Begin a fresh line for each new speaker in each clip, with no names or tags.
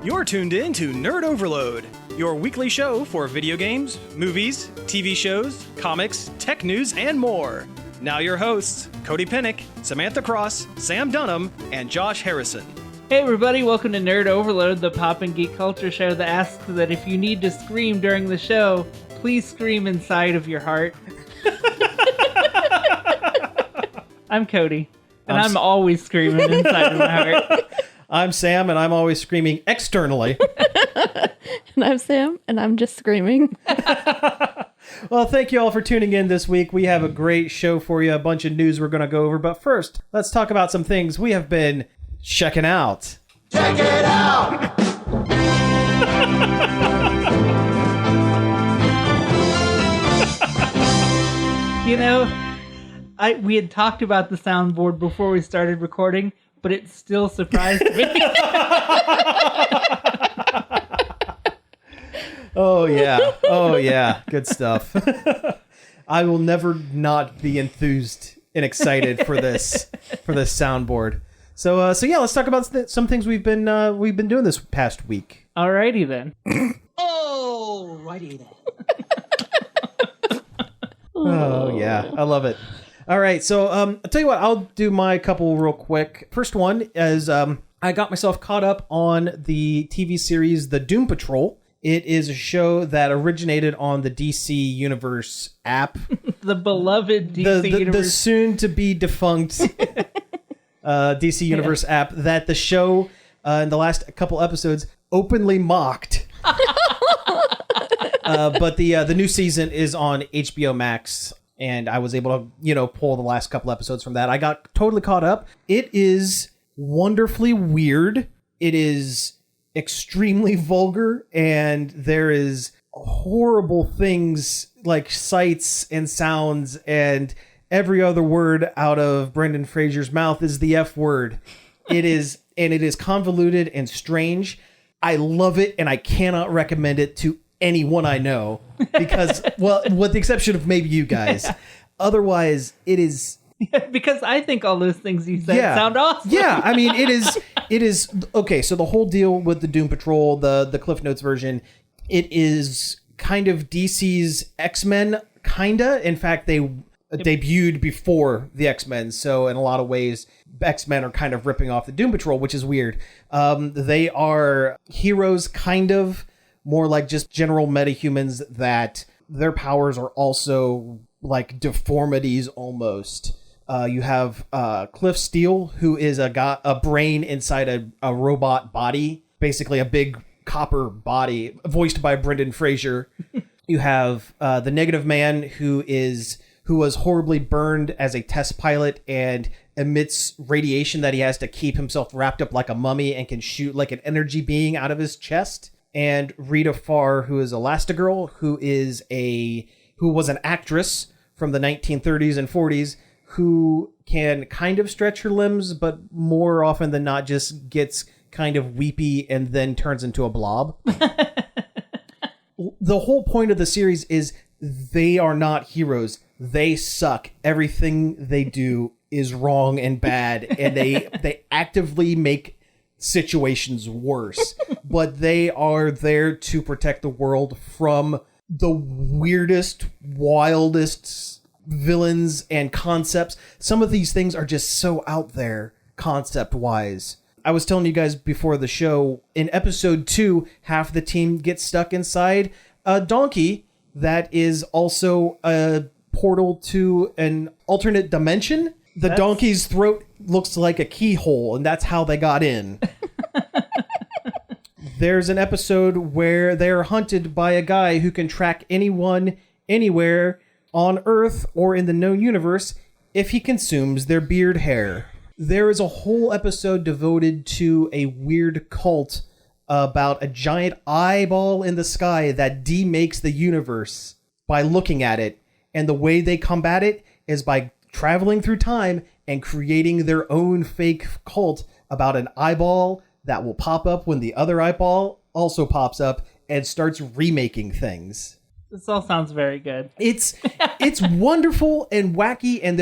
You're tuned in to Nerd Overload, your weekly show for video games, movies, TV shows, comics, tech news, and more. Now your hosts, Cody Pennick, Samantha Cross, Sam Dunham, and Josh Harrison.
Hey everybody, welcome to Nerd Overload, the pop and geek culture show that asks that if you need to scream during the show, please scream inside of your heart. I'm Cody, and I'm always screaming inside of my heart.
I'm Sam, and I'm always screaming externally.
And I'm Sam, and I'm just screaming.
Well, thank you all for tuning in this week. We have a great show for you, a bunch of news we're going to go over. But first, let's talk about some things we have been checking out.
Check it out!
You know, we had talked about the soundboard before we started recording, but it still surprised me.
Oh, yeah. Good stuff. I will never not be enthused and excited for this soundboard. So yeah, let's talk about some things we've been doing this past week.
Alrighty then.
Alrighty then.
Oh, yeah. I love it. All right. So I'll tell you what, I'll do my couple real quick. First one is I got myself caught up on the TV series The Doom Patrol. It is a show that originated on the DC Universe app.
The beloved DC Universe.
The soon-to-be defunct DC Universe app that the show in the last couple episodes openly mocked. But the new season is on HBO Max, and I was able to, pull the last couple episodes from that. I got totally caught up. It is wonderfully weird. It is extremely vulgar, and there is horrible things like sights and sounds, and every other word out of Brendan Fraser's mouth is the F word. It is convoluted and strange. I love it, and I cannot recommend it to anyone I know because, well, with the exception of maybe you guys. Otherwise, it is...
Because I think all those things you said sound awesome.
Yeah, I mean, it is... Okay, so the whole deal with the Doom Patrol, the Cliff Notes version, it is kind of DC's X-Men, kinda. In fact, they debuted before the X-Men, so in a lot of ways, X-Men are kind of ripping off the Doom Patrol, which is weird. They are heroes, kind of, more like just general metahumans that their powers are also like deformities almost. You have Cliff Steele, who is a brain inside a robot body, basically a big copper body, voiced by Brendan Fraser. You have the Negative Man, who was horribly burned as a test pilot and emits radiation that he has to keep himself wrapped up like a mummy and can shoot like an energy being out of his chest. And Rita Farr, who is Elastigirl, who was an actress from the 1930s and 40s, who can kind of stretch her limbs, but more often than not just gets kind of weepy and then turns into a blob. The whole point of the series is they are not heroes. They suck. Everything they do is wrong and bad, and they actively make situations worse. But they are there to protect the world from the weirdest, wildest villains and concepts. Some of these things are just so out there concept-wise. I was telling you guys before the show, in episode 2, half the team gets stuck inside a donkey that is also a portal to an alternate dimension. The donkey's throat looks like a keyhole, and that's how they got in. There's an episode where they're hunted by a guy who can track anyone, anywhere, on Earth or in the known universe if he consumes their beard hair. There is a whole episode devoted to a weird cult about a giant eyeball in the sky that demakes the universe by looking at it. And the way they combat it is by traveling through time and creating their own fake cult about an eyeball that will pop up when the other eyeball also pops up and starts remaking things.
This all sounds very good.
It's wonderful and wacky, and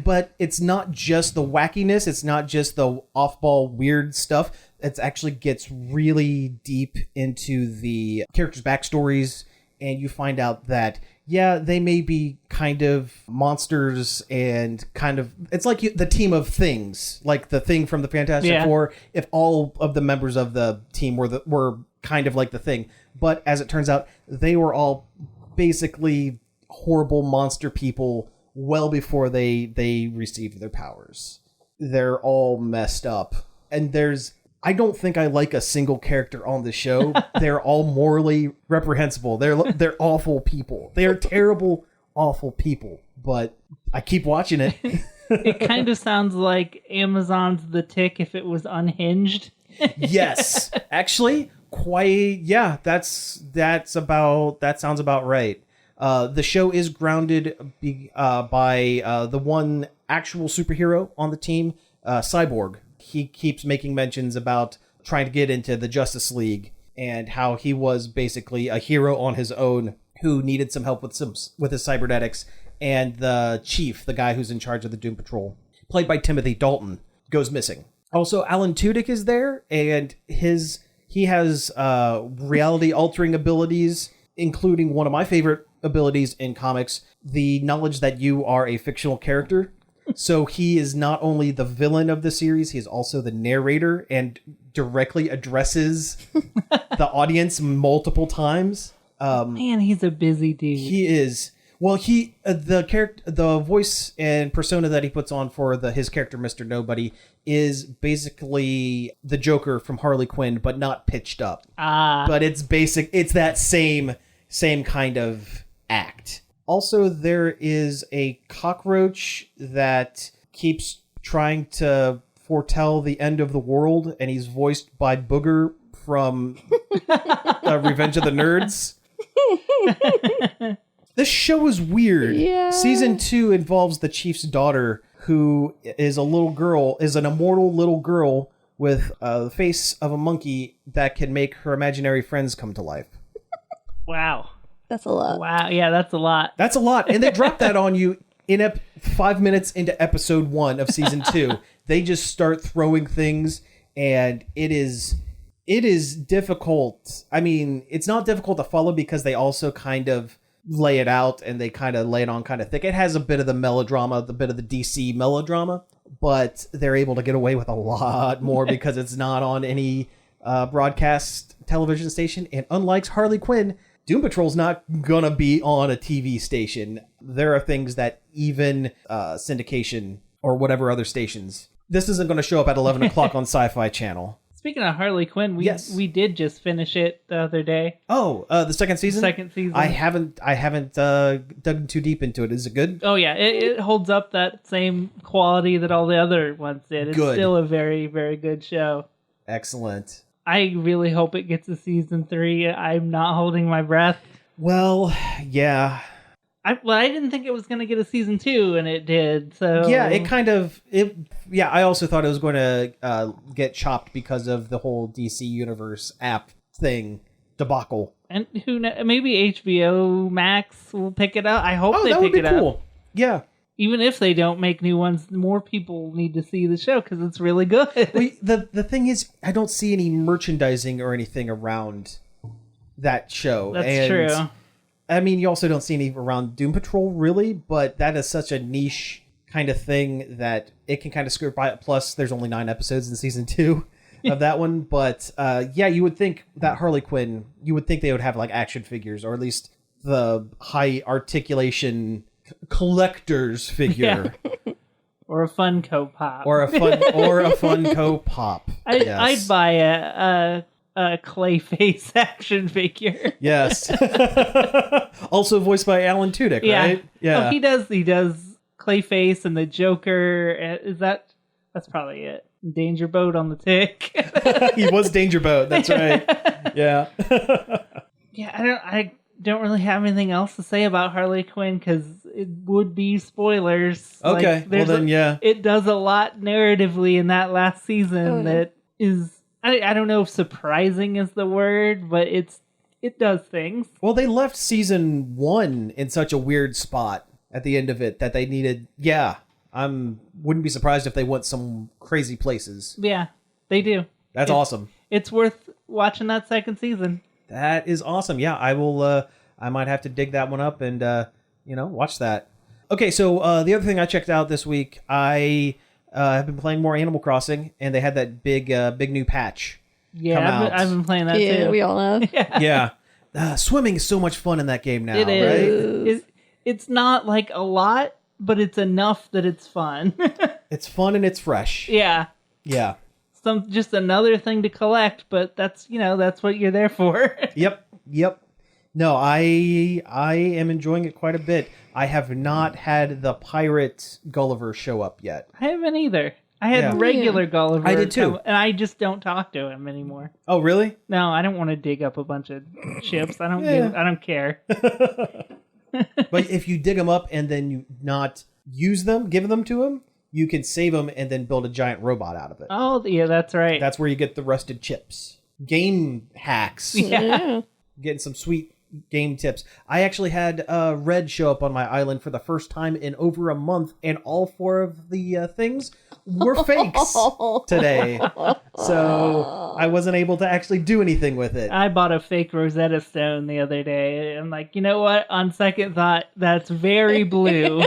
but it's not just the wackiness. It's not just the off-ball weird stuff. It actually gets really deep into the characters' backstories, and you find out that they may be kind of monsters and kind of it's like the team of things, like the Thing from the Fantastic Four. If all of the members of the team were kind of like the Thing, but as it turns out, they were all basically horrible monster people well before they received their powers. They're all messed up, and I don't think I like a single character on the show. They're all morally reprehensible. They're awful people. They are terrible, awful people. But I keep watching it.
It kind of sounds like Amazon's The Tick if it was unhinged.
Yes, actually, quite. Yeah, that sounds about right. The show is grounded by the one actual superhero on the team, Cyborg. He keeps making mentions about trying to get into the Justice League and how he was basically a hero on his own who needed some help with his cybernetics. And the chief, the guy who's in charge of the Doom Patrol, played by Timothy Dalton, goes missing. Also, Alan Tudyk is there, and he has reality-altering abilities, including one of my favorite abilities in comics, the knowledge that you are a fictional character. So he is not only the villain of the series, he is also the narrator and directly addresses the audience multiple times.
Man, he's a busy dude.
He is. Well, the voice and persona that he puts on for his character, Mr. Nobody, is basically the Joker from Harley Quinn, but not pitched up. But it's that same kind of act. Also, there is a cockroach that keeps trying to foretell the end of the world, and he's voiced by Booger from Revenge of the Nerds. This show is weird.
Yeah.
Season 2 involves the chief's daughter, who is an immortal little girl with the face of a monkey that can make her imaginary friends come to life.
Wow.
That's a lot.
Wow, yeah, that's a lot.
That's a lot. And they drop that on you in 5 minutes into episode 1 of season 2. They just start throwing things, and it is difficult. I mean, it's not difficult to follow because they also kind of lay it out, and they kind of lay it on kind of thick. It has a bit of the melodrama, the bit of the DC melodrama, but they're able to get away with a lot more because it's not on any broadcast television station. And unlike Harley Quinn, Doom Patrol's not gonna be on a TV station. There are things that even syndication or whatever other stations, this isn't going to show up at 11 o'clock on Sci-Fi Channel.
Speaking of Harley Quinn, we did just finish it the other day.
Oh, the second season?
Second season.
I haven't dug too deep into it. Is it good?
Oh, yeah. It holds up that same quality that all the other ones did. It's
Good.
Still a very, very good show.
Excellent.
I really hope it gets a season 3. I'm not holding my breath.
Well, yeah.
I didn't think it was going to get a season 2, and it did. So
yeah, I also thought it was going to get chopped because of the whole DC Universe app thing debacle.
And who knows? Maybe HBO Max will pick it up. I hope they
that would
pick
be
it
cool.
up.
Yeah.
Even if they don't make new ones, more people need to see the show because it's really good.
Well, the thing is, I don't see any merchandising or anything around that show.
That's true.
I mean, you also don't see any around Doom Patrol, really, but that is such a niche kind of thing that it can kind of skirt by it. Plus, there's only 9 episodes in season 2 of that one. But yeah, you would think that Harley Quinn, you would think they would have like action figures, or at least the high articulation collector's figure.
Yeah. Or a Funko Pop.
Or a Funko Pop.
I'd buy a Clayface action figure.
Yes. Also voiced by Alan Tudyk, right?
Yeah. Oh, he does Clayface and the Joker. That's probably it. Danger Boat on the Tick.
He was Danger Boat. That's right. Yeah.
Yeah, I don't really have anything else to say about Harley Quinn because it would be spoilers.
Okay, well then, yeah.
It does a lot narratively in that last season that is, I don't know if surprising is the word, but it's it does things.
Well, they left season 1 in such a weird spot at the end of it that they needed. Yeah, wouldn't be surprised if they went some crazy places.
Yeah, they do.
That's awesome.
It's worth watching that second season.
That is awesome. Yeah, I will. I might have to dig that one up and watch that. Okay, so the other thing I checked out this week, I have been playing more Animal Crossing, and they had that big new patch.
Yeah, I've been playing that
Yeah,
too.
we all have.
Yeah. Swimming is so much fun in that game now,
It
right?
is. It's not like a lot, but it's enough that it's fun.
It's fun and it's fresh.
Yeah.
Yeah.
Just another thing to collect, but that's what you're there for.
Yep. No, I am enjoying it quite a bit. I have not had the pirate Gulliver show up yet.
I haven't either. I had regular Gulliver.
I did too.
And I just don't talk to him anymore.
Oh, really?
No, I don't want to dig up a bunch of chips. I don't care.
But if you dig them up and then you not use them, give them to him, you can save them and then build a giant robot out of it.
Oh, yeah, that's right.
That's where you get the rusted chips. Game hacks.
Yeah.
Getting some sweet game tips. I actually had Red show up on my island for the first time in over a month, and all 4 of the things were fakes today. So I wasn't able to actually do anything with it.
I bought a fake Rosetta Stone the other day. I'm like, you know what? On second thought, that's very blue.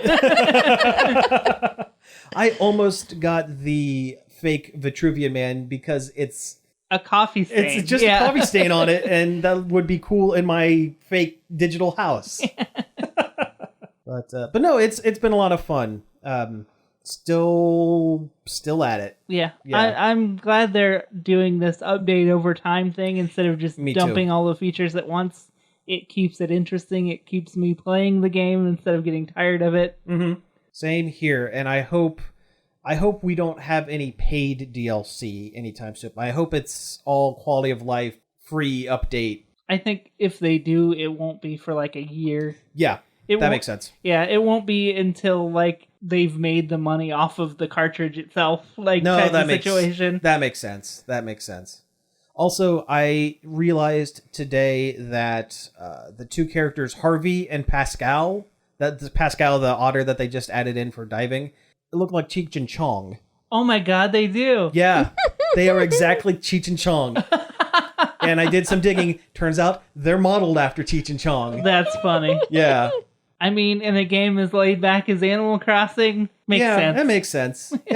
I almost got the fake Vitruvian Man because it's
a coffee stain.
just a coffee stain on it, and that would be cool in my fake digital house. But no, it's been a lot of fun. Still at it.
Yeah. I'm glad they're doing this update over time thing instead of just dumping all the features at once. It keeps it interesting. It keeps me playing the game instead of getting tired of it.
Mm-hmm. Same here, and I hope we don't have any paid DLC anytime soon. I hope it's all quality of life, free update.
I think if they do, it won't be for like a year.
Yeah, that makes sense.
Yeah, it won't be until like they've made the money off of the cartridge itself. Like type of situation.
That makes sense. Also, I realized today that the 2 characters, Harvey and Pascal, Pascal the otter that they just added in for diving, look like Cheech and Chong.
Oh my god, they do.
Yeah, they are exactly Cheech and Chong. And I did some digging. Turns out they're modeled after Cheech and Chong.
That's funny.
Yeah.
I mean, in a game as laid back as Animal Crossing, makes sense.
Yeah,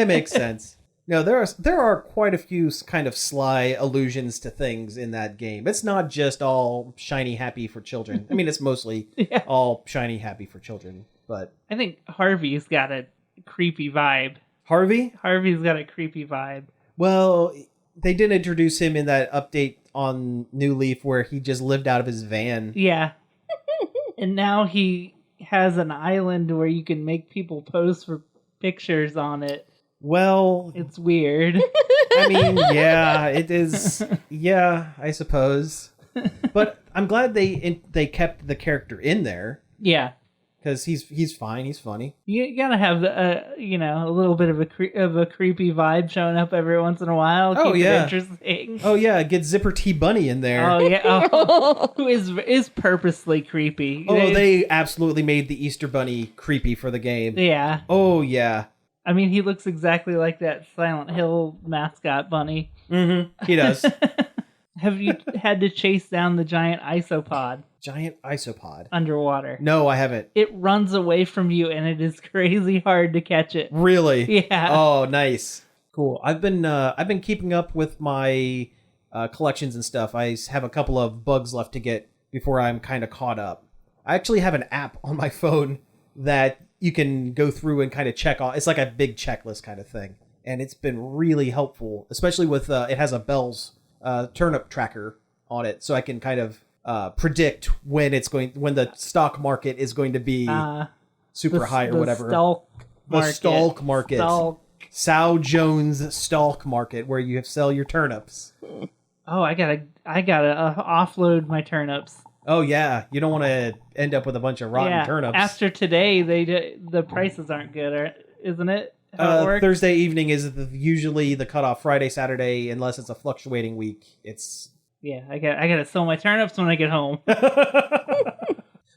it makes sense. No, there are quite a few kind of sly allusions to things in that game. It's not just all shiny happy for children. I mean, it's mostly all shiny happy for children. But
I think Harvey's got a creepy vibe.
Harvey's
got a creepy vibe.
Well, they did introduce him in that update on New Leaf where he just lived out of his van.
Yeah. And now he has an island where you can make people pose for pictures on it.
Well,
it's weird.
I mean, yeah, it is. Yeah, I suppose. But I'm glad they kept the character in there.
Yeah.
Because he's fine. He's funny.
You gotta have a little bit of a creepy vibe showing up every once in a while.
Oh
Keep
yeah,
it interesting.
Oh yeah, get Zipper T Bunny in there.
Oh yeah, who is purposely creepy.
Oh, they absolutely made the Easter Bunny creepy for the game.
Yeah.
Oh yeah.
I mean, he looks exactly like that Silent Hill mascot bunny.
Mm-hmm. He does.
Have you had to chase down the giant isopod? Underwater.
No, I haven't.
It runs away from you, and it is crazy hard to catch it.
Really?
Yeah.
Oh, nice. Cool. I've been keeping up with my collections and stuff. I have a couple of bugs left to get before I'm kind of caught up. I actually have an app on my phone that you can go through and kind of check off. It's like a big checklist kind of thing, and it's been really helpful, especially with it has a Bell's turnip tracker on it, so I can kind of predict when the stock market is going to be super high or whatever. The stalk market. Sow Jones stalk market, where you sell your turnips.
Oh, I gotta offload my turnips.
Oh yeah, you don't want to end up with a bunch of rotten turnips.
After today, the prices aren't good, isn't it?
Thursday evening is usually the cutoff. Friday, Saturday, unless it's a fluctuating week, it's
Yeah, I gotta sell my turnips when I get home.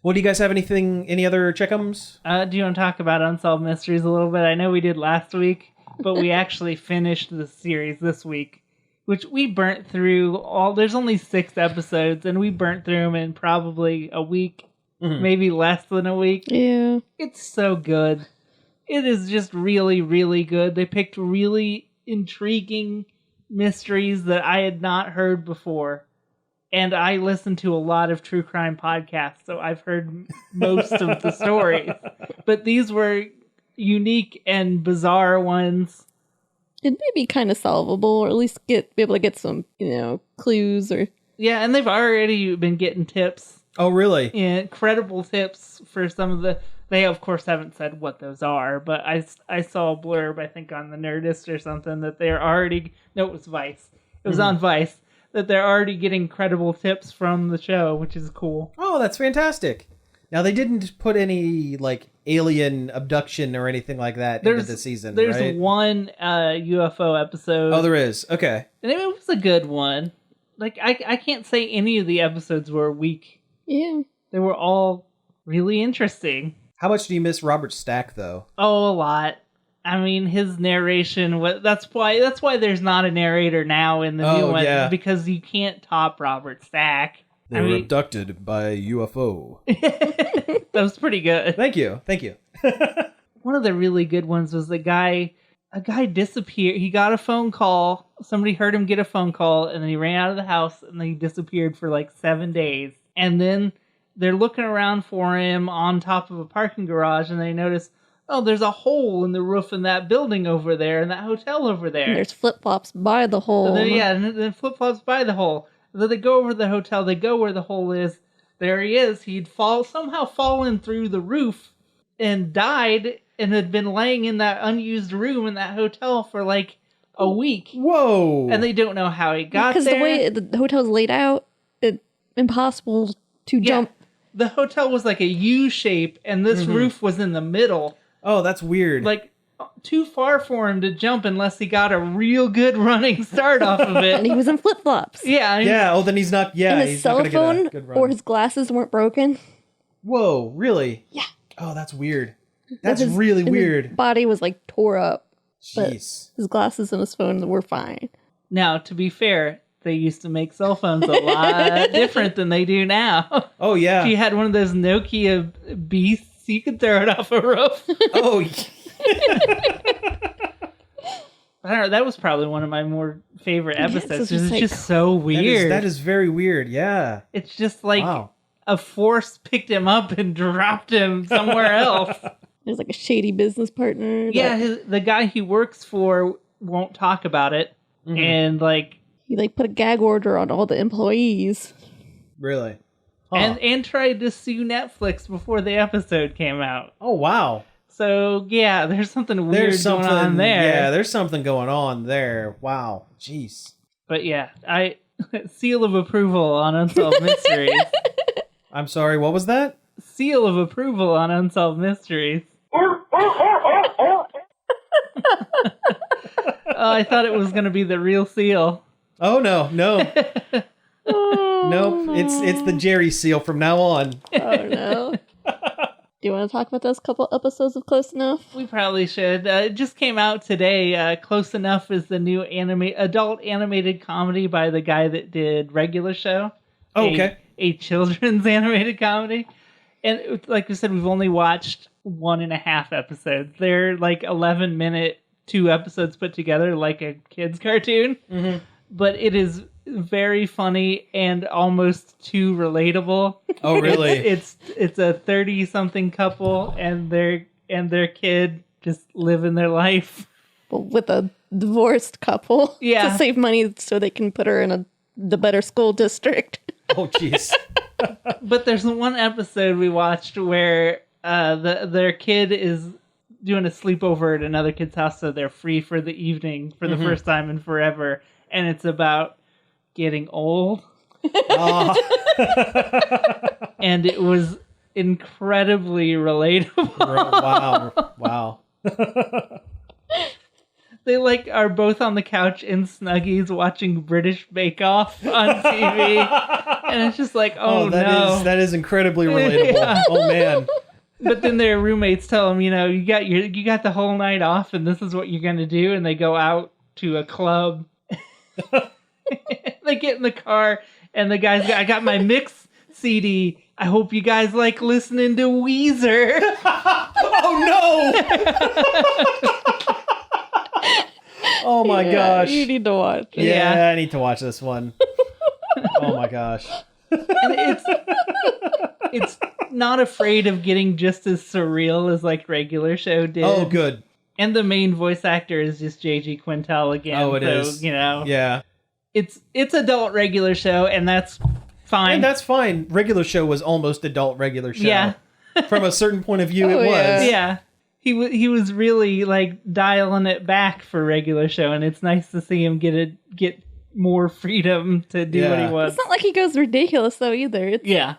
Well, do you guys have any other checkums?
Do you want to talk about Unsolved Mysteries a little bit? I know we did last week, but we actually finished the series this week, which we burnt through there's only 6 episodes, and we burnt through them in probably a week, maybe less than a week.
Yeah.
It's so good. It is just really, really good. They picked really intriguing mysteries that I had not heard before. And I listen to a lot of true crime podcasts, so I've heard most of the stories. But these were unique and bizarre ones.
It may be kind of solvable, or at least be able to get some, clues or...
Yeah, and they've already been getting tips.
Oh, really?
Yeah, incredible tips for some of the... They, of course, haven't said what those are, but I saw a blurb, I think, on the Nerdist or something, that they're already... No, it was Vice. It was on Vice. That they're already getting credible tips from the show, which is cool.
Oh, that's fantastic. Now, they didn't put any, alien abduction or anything like that into the season,
There's
right?
one UFO episode.
Oh, there is. Okay.
And it was a good one. I can't say any of the episodes were weak.
Yeah.
They were all really interesting.
How much do you miss Robert Stack, though?
Oh, a lot. I mean, his narration, that's why there's not a narrator now in the new one, because you can't top Robert Stack.
They were abducted by a UFO.
That was pretty good.
Thank you.
One of the really good ones was a guy disappeared. He got a phone call. Somebody heard him get a phone call, and then he ran out of the house, and then he disappeared for 7 days. And then they're looking around for him on top of a parking garage, and they notice, oh, there's a hole in the roof in that building over there, in that hotel over there.
And there's flip-flops by the hole.
And then flip-flops by the hole. And then they go over to the hotel, they go where the hole is. There he is. He'd somehow fallen through the roof and died, and had been laying in that unused room in that hotel for a week.
Whoa!
And they don't know how he got there.
Because the way the hotel's laid out, it's impossible to jump.
The hotel was like a U shape, and this roof was in the middle.
Oh, that's weird.
Too far for him to jump unless he got a real good running start off of it.
And he was in flip-flops.
Yeah.
Yeah, then he's not,
and his
he's
cell
not gonna
phone
get a good run.
or his glasses weren't broken.
Whoa, really?
Yeah.
Oh, that's weird. That's really weird.
His body was tore up.
Jeez.
But his glasses and his phone were fine.
Now, to be fair, they used to make cell phones a lot different than they do now.
Oh, yeah.
If you had one of those Nokia beasts, you could throw it off a roof.
Oh,
I don't know, that was probably one of my more favorite episodes.
It's
It's just so weird.
That is very weird, yeah.
It's just a force picked him up and dropped him somewhere else.
There's a shady business partner.
Yeah, the guy he works for won't talk about it. And
he put a gag order on all the employees.
Really? Huh.
and tried to sue Netflix before the episode came out.
Oh, wow.
So, yeah, there's something weird going on there.
Yeah, there's something going on there. Wow. Jeez.
But yeah, seal of approval on Unsolved Mysteries.
I'm sorry, what was that?
Seal of approval on Unsolved Mysteries. I thought it was going to be the real seal.
Oh, no. Nope, it's the Jerry seal from now on.
Oh, no. Do you want to talk about those couple episodes of Close Enough?
We probably should. It just came out today. Close Enough is the new adult animated comedy by the guy that did Regular Show.
Oh, okay.
A children's animated comedy. And like we said, we've only watched 1.5 episodes. They're 11-minute, 2 episodes put together like a kid's cartoon. Mm-hmm. But it is very funny and almost too relatable.
Oh, really?
It's a 30-something couple and their kid just living their life.
Well, with a divorced couple.
Yeah.
To save money so they can put her in the better school district.
Oh, jeez.
But there's one episode we watched where their kid is doing a sleepover at another kid's house, so they're free for the evening for the first time in forever. And it's about getting old.
Oh.
And it was incredibly relatable.
Wow.
They like are both on the couch in Snuggies watching British Bake Off on TV, and it's just like, oh no,
that is incredibly relatable.
Yeah.
Oh man.
But then their roommates tell them, you got the whole night off, and this is what you're gonna do, and they go out to a club. They get in the car, and the guy's I got my mix CD. I hope you guys like listening to Weezer.
Oh no. Oh my gosh.
You need to watch it.
Yeah, I need to watch this one. Oh my gosh.
And it's not afraid of getting just as surreal as like regular show did.
Oh, good.
And the main voice actor is just J.G. Quintel again.
Oh, it is. Yeah.
It's adult regular show, and that's fine.
And that's fine. Regular show was almost adult regular show.
Yeah.
From a certain point of view, it was.
yeah.
Yeah. He was really like dialing it back for regular show, and it's nice to see him get more freedom to do what he
Yeah.
wants.
It's not like he goes ridiculous though either. It's,
Yeah,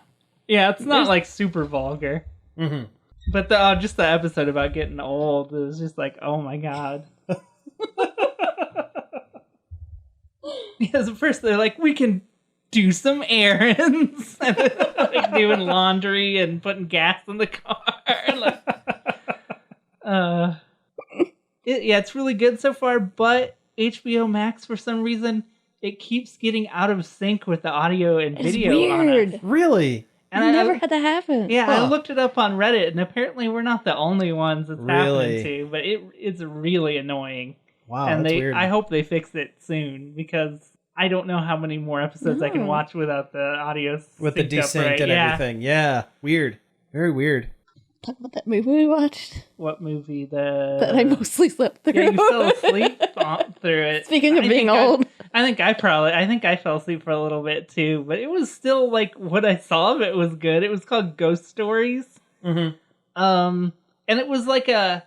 it's not like super vulgar.
Mm-hmm.
But just the episode about getting old is just like, oh my god. Because at first they're like, we can do some errands, and like doing laundry and putting gas in the car. Like, it's really good so far, but HBO Max, for some reason, it keeps getting out of sync with the audio and
It's
video on
weird.
it.
Really?
And
I've
I
never had that happen.
Yeah, I
Huh.
looked it up on Reddit, and apparently we're not the only ones it's
Really?
happening to, but it's really annoying.
Wow,
And
that's weird.
I hope they fix it soon, because I don't know how many more episodes I can
No.
watch without the audio
With the
synced up
desynced
right.
and
Yeah.
everything. Yeah. Weird. Very weird.
Talk about that movie we watched
What movie? The
that I mostly slept through.
Yeah, you fell asleep through it.
Speaking of
I
being
think
old.
I think I fell asleep for a little bit too, but it was still like what I saw of it was good. It was called Ghost Stories.
Mm-hmm.
And it was like a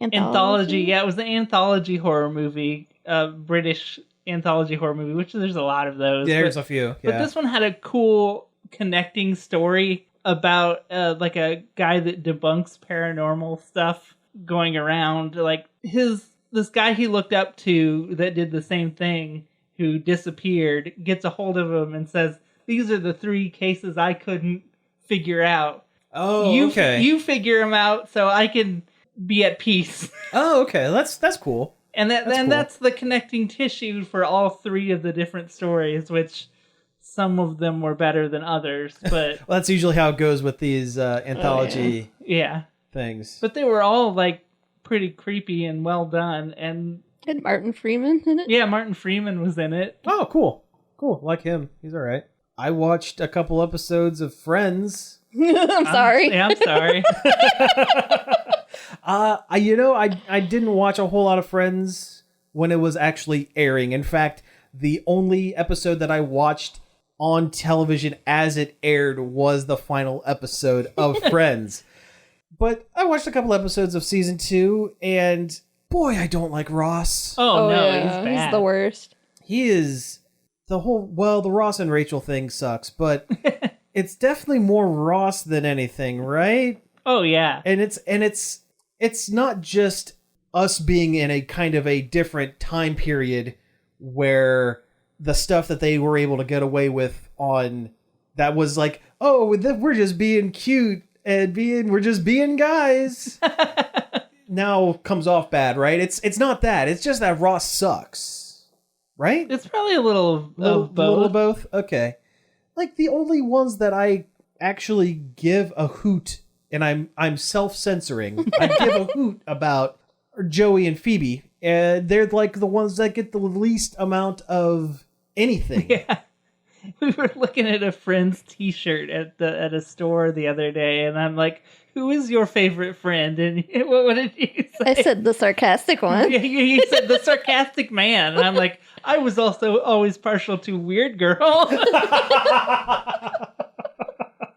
anthology. Yeah, it was an anthology horror movie, British anthology horror movie, which there's a lot of those.
Yeah,
but,
there's a few.
but
Yeah.
this one had a cool connecting story about like a guy that debunks paranormal stuff going around. Like this guy he looked up to that did the same thing, who disappeared, gets a hold of him and says, "These are the 3 cases I couldn't figure out.
Oh,
You
okay.
figure them out so I can be at peace."
Oh, okay. That's cool.
And
That's cool.
that's the connecting tissue for all 3 of the different stories, which some of them were better than others, but
Well, that's usually how it goes with these anthology
yeah.
things.
But they were all like pretty creepy and well done. And
Had Martin Freeman in it?
yeah, Martin Freeman was in it.
Oh, cool. Cool. Like him. He's all right. I watched a couple episodes of Friends.
I'm sorry.
I'm sorry.
I didn't watch a whole lot of Friends when it was actually airing. In fact, the only episode that I watched on television as it aired was the final episode of Friends. But I watched a couple episodes of season 2, and boy, I don't like Ross.
Oh, no,
yeah,
he's bad.
he's the worst.
He is the Ross and Rachel thing sucks, but it's definitely more Ross than anything, right?
Oh, yeah.
And it's not just us being in a kind of a different time period where the stuff that they were able to get away with on that was like, oh, we're just being cute and we're just being guys. Now comes off bad, right? It's not that. It's just that Ross sucks, right?
It's probably a little of both.
Little of both. Okay. Like the only ones that I actually give a hoot, and I'm self-censoring. I give a hoot about are Joey and Phoebe. They're like the ones that get the least amount of anything.
Yeah. We were looking at a friend's T-shirt at a store the other day, and I'm like, "Who is your favorite friend?" And what did you say?
I said the sarcastic one.
Yeah, you said the sarcastic man, and I'm like, I was also always partial to Weird Girl.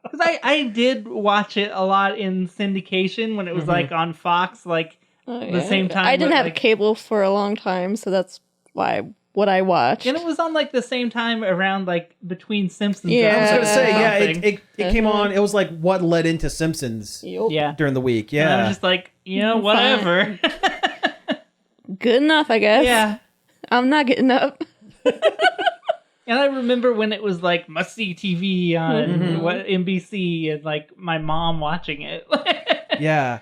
Because I did watch it a lot in syndication when it was like on Fox, like
Oh,
the same time.
I didn't
but,
have
like,
cable for a long time, so that's why what I watched.
and it was on like the same time around like between Simpsons.
Yeah.
I was gonna say, yeah,
something.
it came on. It was like what led into Simpsons
Yup.
Yeah.
during the week.
And I was
Yeah,
just like,
Fine.
whatever.
Good enough, I guess.
Yeah.
I'm not getting up.
And I remember when it was like must-see TV on what NBC and like my mom watching it.
Yeah.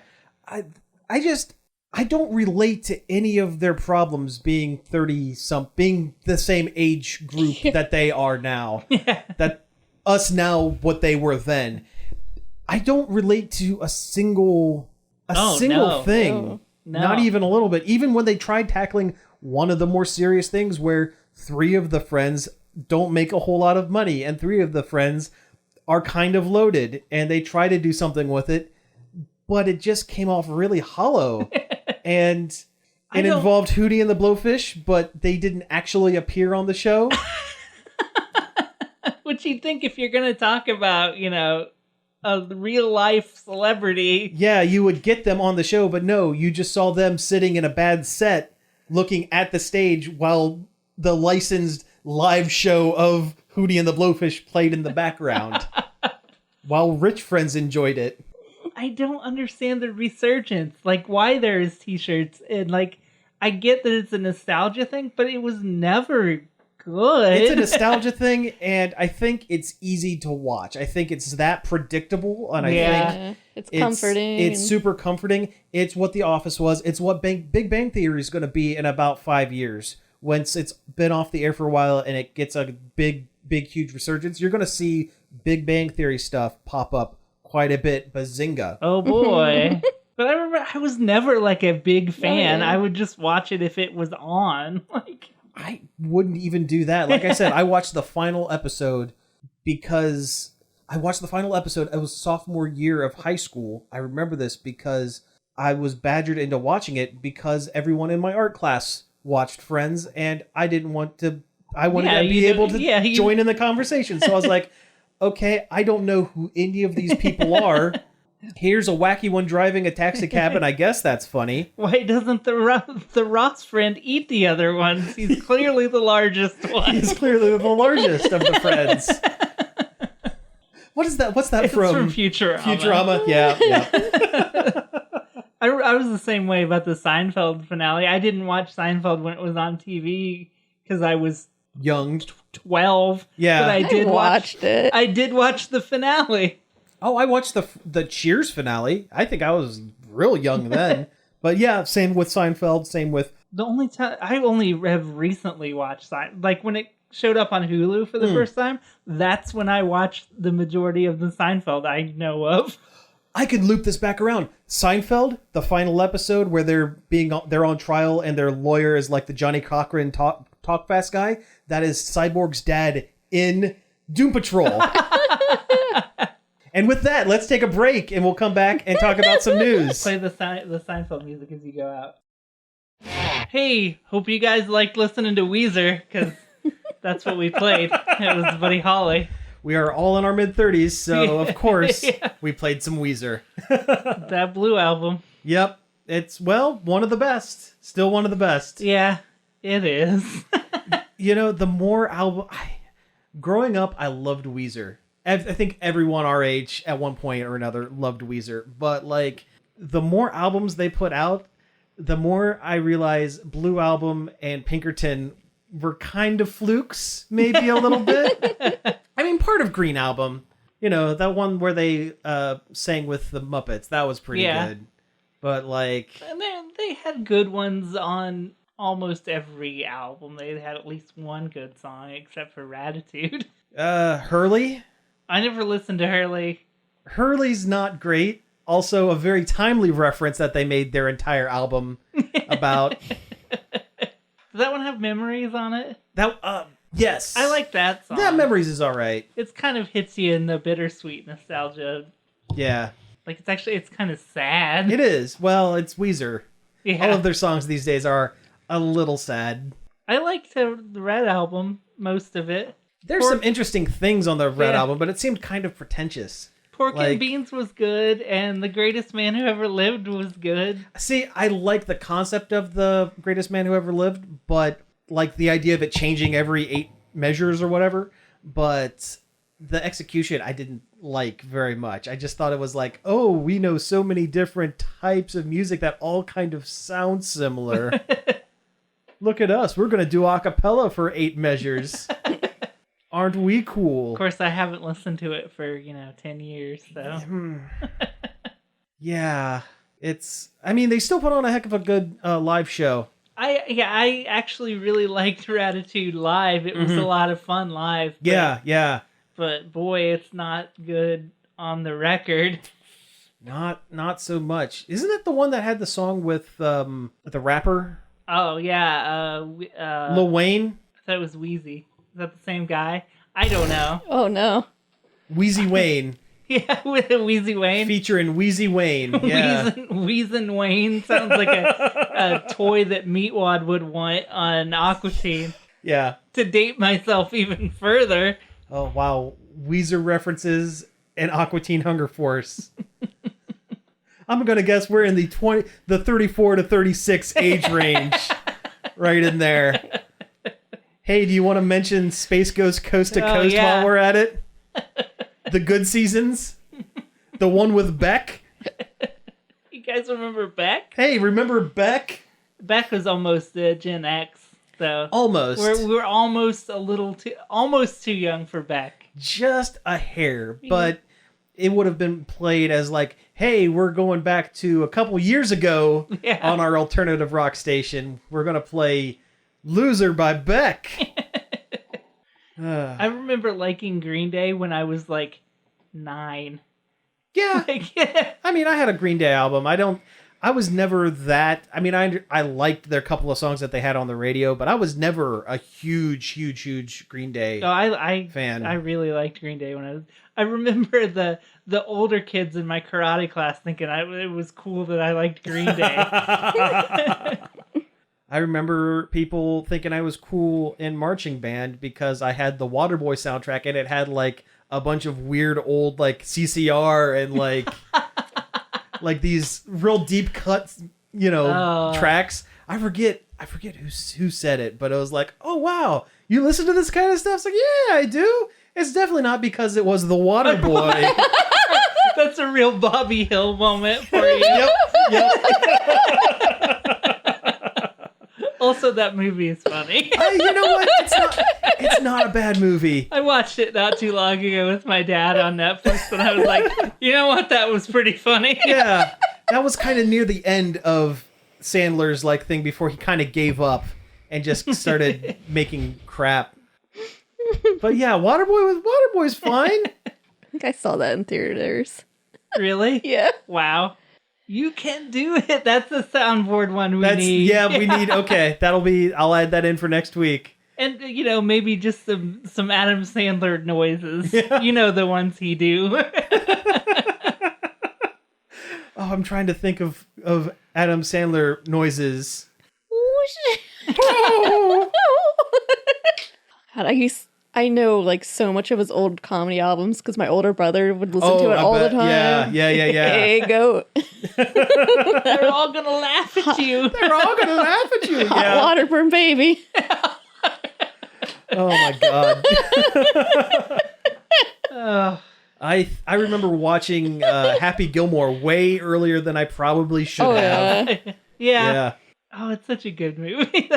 I don't relate to any of their problems being 30-something, being the same age group that they are now.
Yeah.
That us now, what they were then. I don't relate to a single
no.
thing.
No.
Not even a little bit. Even when they tried tackling one of the more serious things where 3 of the friends don't make a whole lot of money and 3 of the friends are kind of loaded and they try to do something with it, but it just came off really hollow. And it involved Hootie and the Blowfish, but they didn't actually appear on the show.
Which you'd think if you're going to talk about, you know, a real life celebrity.
Yeah, you would get them on the show, but no, you just saw them sitting in a bad set looking at the stage while the licensed live show of Hootie and the Blowfish played in the background while rich friends enjoyed it.
I don't understand the resurgence. Like, why there's t-shirts. And, like, I get that it's a nostalgia thing, but it was never good.
It's a nostalgia thing, and I think it's easy to watch. I think it's that predictable, and I think
it's comforting.
It's super comforting. It's what The Office was. It's what Big Bang Theory is going to be in about 5 years. Once it's been off the air for a while and it gets a big, huge resurgence, you're going to see Big Bang Theory stuff pop up quite a bit. Bazinga.
Oh, boy. But I remember I was never, like, a big fan.
Yeah.
I would just watch it if it was on. Like,
I wouldn't even do that. Like I said, I watched the final episode because I watched the final episode. It was sophomore year of high school. I remember this because I was badgered into watching it because everyone in my art class watched Friends, and I didn't want to. I wanted to be able to join in the conversation. So I was like, okay, I don't know who any of these people are. Here's a wacky one driving a taxi cab, and I guess that's funny.
why doesn't the Ross friend eat the other ones? He's clearly the largest one.
He's clearly the largest of the friends. What is that? What's that
It's
from?
from Futurama.
Futurama, yeah.
I was the same way about the Seinfeld finale. I didn't watch Seinfeld when it was on TV because I was
Young.
12.
Yeah.
But I did
watched it.
I did watch the finale.
Oh, I watched the Cheers finale. I think I was real young then. But yeah, same with Seinfeld, same with...
The only time I only have recently watched Seinfeld, like when it showed up on Hulu for the first time, that's when I watched the majority of the Seinfeld I know of.
I could loop this back around. Seinfeld, the final episode where they're on trial and their lawyer is like the Johnny Cochran talk fast guy. That is Cyborg's dad in Doom Patrol. And with that, let's take a break and we'll come back and talk about some news.
Play the Seinfeld music as you go out. Hey, hope you guys liked listening to Weezer, because that's what we played. It was Buddy Holly.
We are all in our mid-30s, so of course
Yeah.
we played some Weezer.
That Blue album.
Yep. It's, well, one of the best. Still one of the best.
Yeah, it is.
You know, the more growing up, I loved Weezer. I think everyone our age at one point or another loved Weezer. But, like, the more albums they put out, the more I realize Blue Album and Pinkerton were kind of flukes, maybe a little bit. I mean, part of Green Album, you know, that one where they sang with the Muppets, that was pretty good. But, like...
And they had good ones on almost every album. They had at least one good song, except for Ratitude.
Hurley?
I never listened to Hurley.
Hurley's not great. Also, a very timely reference that they made their entire album about.
Does that one have Memories on it?
Yes.
I like that song.
Yeah, Memories is all right.
It's kind of hits you in the bittersweet nostalgia.
Yeah.
Like, it's kind of sad.
It is. Well, it's Weezer.
Yeah.
All of their songs these days are a little sad.
I liked the Red album, most of it.
There's some interesting things on the Red album, but it seemed kind of pretentious.
Pork and Beans was good, and The Greatest Man Who Ever Lived was good.
See, I like the concept of The Greatest Man Who Ever Lived, but like the idea of it changing every 8 measures or whatever. But the execution I didn't like very much. I just thought it was like, oh, we know so many different types of music that all kind of sound similar. Look at us. We're going to do a cappella for 8 measures. Aren't we cool?
Of course, I haven't listened to it for, 10 years, so.
Yeah. They still put on a heck of a good live show.
I actually really liked Ratitude live. It was a lot of fun live.
Yeah.
But boy, it's not good on the record.
Not so much. Isn't that the one that had the song with the rapper?
Oh, yeah.
Lil Wayne?
I thought it was Weezy. Is that the same guy? I don't know.
Oh, no.
Wheezy Wayne.
Yeah, with Wheezy Wayne.
Featuring Wheezy Wayne. Yeah.
Wheezin' Wayne sounds like a toy that Meatwad would want on Aqua Teen.
Yeah.
To date myself even further.
Oh, wow. Weezer references and Aqua Teen Hunger Force. I'm going to guess we're in the 34 to 36 age range. Right in there. Hey, do you want to mention Space Ghost Coast to Coast while we're at it? The Good Seasons? The one with Beck?
You guys remember Beck?
Hey, remember Beck?
Beck was almost Gen X, so
almost.
We're almost almost too young for Beck.
Just a hair, but it would have been played as like, hey, we're going back to a couple years ago on our alternative rock station. We're gonna play "Loser" by Beck.
I remember liking Green Day when I was like 9.
Yeah. I mean, I had a Green Day album. I was never that. I mean, I liked their couple of songs that they had on the radio, but I was never a huge Green Day fan.
I really liked Green Day when I remember the older kids in my karate class thinking it was cool that I liked Green Day.
I remember people thinking I was cool in marching band because I had the Waterboy soundtrack and it had like a bunch of weird old like CCR and like like these real deep cuts, tracks. I forget who said it, but it was like, oh wow, you listen to this kind of stuff? It's like, yeah, I do. It's definitely not because it was the Waterboy.
That's a real Bobby Hill moment for you.
Yep.
Also, that movie is funny.
You know what? It's not a bad movie.
I watched it not too long ago with my dad on Netflix, and I was like, you know what? That was pretty funny.
Yeah, that was kind of near the end of Sandler's like thing before he kind of gave up and just started making crap. But yeah, Waterboy's fine.
I think I saw that in theaters.
Really?
Yeah.
Wow. You can do it. That's the soundboard one we need.
Yeah, we need. Okay, I'll add that in for next week.
And, maybe just some Adam Sandler noises.
Yeah.
The ones he do.
Oh, I'm trying to think of Adam Sandler noises.
God, I know like so much of his old comedy albums because my older brother would listen to it all the time.
Yeah.
Hey, go.
They're all going to laugh at you.
They're all going to laugh at you.
Hot Waterburn Baby.
Oh my God. I remember watching Happy Gilmore way earlier than I probably should have.
Yeah. Oh, it's such a good movie.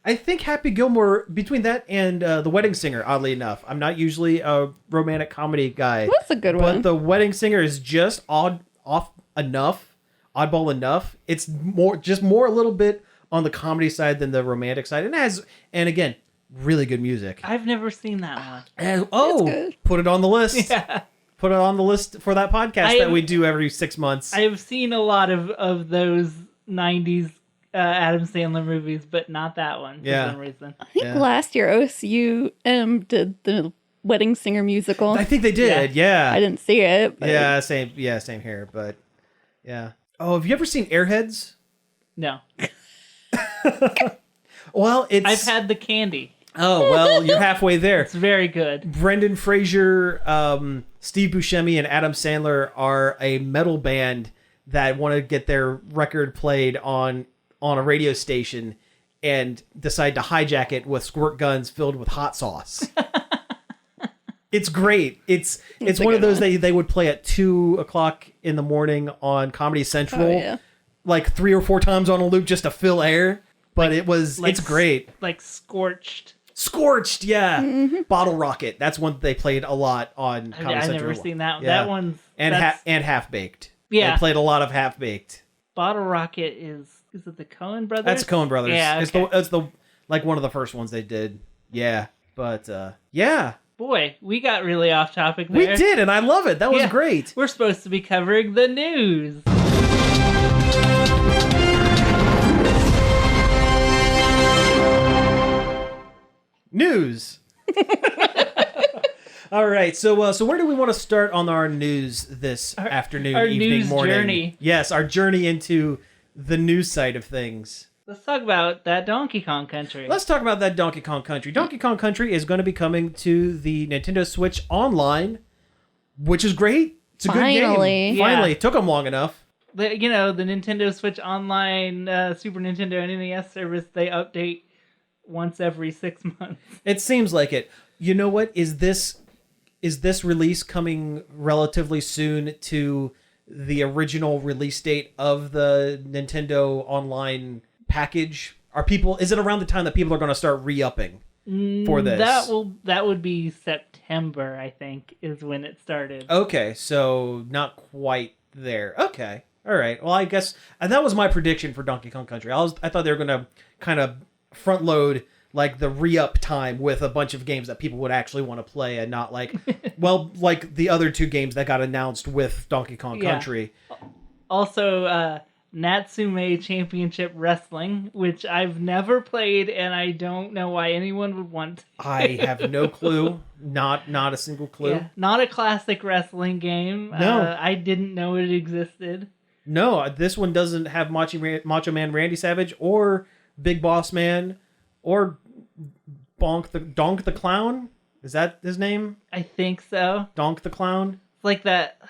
I think Happy Gilmore, between that and The Wedding Singer, oddly enough, I'm not usually a romantic comedy guy.
That's a good one.
But The Wedding Singer is just oddball enough. It's more a little bit on the comedy side than the romantic side. And again, really good music.
I've never seen that one.
And, put it on the list. Yeah. Put it on the list for that podcast that we do every 6 months.
I have seen a lot of those 90s Adam Sandler movies, but not that one for some reason.
I think last year OSUM did the Wedding Singer musical.
I think they did, yeah.
I didn't see it. But...
Yeah, same here, but yeah. Oh, have you ever seen Airheads?
No.
Well,
I've had the candy.
Oh, well, you're halfway there.
It's very good.
Brendan Fraser, Steve Buscemi, and Adam Sandler are a metal band that want to get their record played on a radio station and decide to hijack it with squirt guns filled with hot sauce. It's great. It's
a
one of
good
those
one.
they would play at 2:00 in the morning on Comedy Central,
Oh, yeah.
like 3 or 4 times on a loop just to fill air. But it's great.
Like Scorched.
Scorched, yeah.
Mm-hmm.
Bottle Rocket. That's one they played a lot on Comedy
I've
Central.
never seen that.
Yeah.
That one's
and
that's-
Half Baked.
Yeah.
They played a lot of Half Baked.
Bottle Rocket is it the Coen Brothers?
That's Coen Brothers.
Yeah,
It's
okay.
the like one of the first ones they did. Yeah, but yeah,
Boy, we got really off topic there.
we did, and I love it. That was
Yeah.
great.
We're supposed to be covering the news.
News. All right, so where do we want to start on our news this afternoon,
our
evening,
news
morning?
journey.
Yes, our journey into the news side of things.
Let's talk about that Donkey Kong Country.
Let's talk about that Donkey Kong Country. Donkey Kong Country is going to be coming to the Nintendo Switch Online, which is great. It's a good
Finally.
game.
Yeah.
Finally, it took them long enough.
the Nintendo Switch Online, Super Nintendo, and NES service, they update once every 6 months.
It seems like it. You know what? Is this release coming relatively soon to the original release date of the Nintendo Online package? Is it around the time that people are going to start re-upping for this?
That would be September, I think, is when it started.
Okay, so not quite there. Okay. All right. Well, I guess that was my prediction for Donkey Kong Country. I thought they were going to kind of front load like the re-up time with a bunch of games that people would actually want to play, and not like like the other 2 games that got announced with Donkey Kong
Yeah.
Country.
Also, Natsume Championship Wrestling, which I've never played, and I don't know why anyone would want to.
I have no clue. Not a single clue.
Yeah, not a classic wrestling game.
No.
I didn't know it existed.
No, this one doesn't have Macho Man Randy Savage or Big Boss Man or Donk the Clown. Is that his name?
I think so.
Donk the Clown?
It's like that.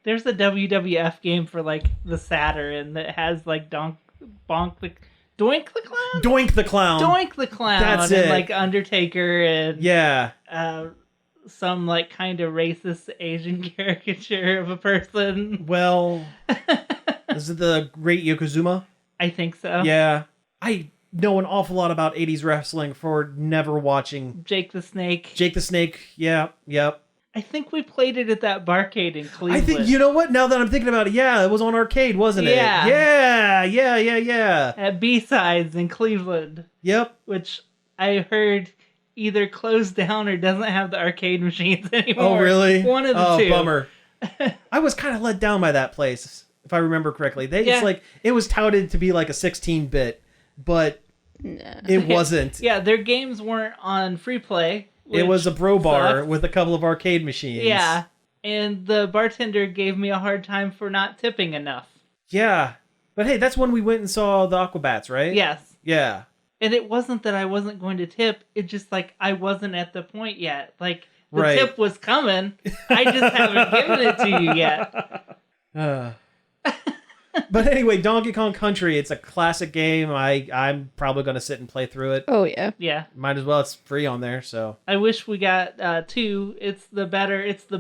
There's a WWF game for like the Saturn that has like Doink the Clown.
Doink the Clown.
Doink the Clown.
That's
and
it.
like Undertaker and
Yeah.
some like kind of racist Asian caricature of a person.
Well, is it the Great Yokozuna?
I think so.
Yeah. I know an awful lot about 80s wrestling for never watching
Jake the Snake.
Jake the Snake. Yeah. Yep.
I think we played it at that barcade in
I
Cleveland.
think, you know what? Now that I'm thinking about it, yeah, it was on arcade, wasn't it?
Yeah.
Yeah.
At B-Sides in Cleveland,
Yep.
which I heard either closed down or doesn't have the arcade machines anymore.
Oh, really?
One of the
Oh,
two.
bummer. I was kind of let down by that place, if I remember correctly.
Yeah.
It was touted to be like a 16-bit, but
Nah.
it wasn't.
Yeah, their games weren't on free play.
It was a bro bar
sucks.
with a couple of arcade machines.
Yeah, and the bartender gave me a hard time for not tipping enough.
Yeah. But hey, that's when we went and saw the Aquabats, right?
Yes.
Yeah.
And it wasn't that I wasn't going to tip. It just like I wasn't at the point yet. Like the
Right.
tip was coming. I just haven't given it to you yet.
But anyway, Donkey Kong Country, it's a classic game. I'm probably going to sit and play through it.
Oh, yeah.
Yeah.
Might as well. It's free on there, so.
I wish we got 2. It's the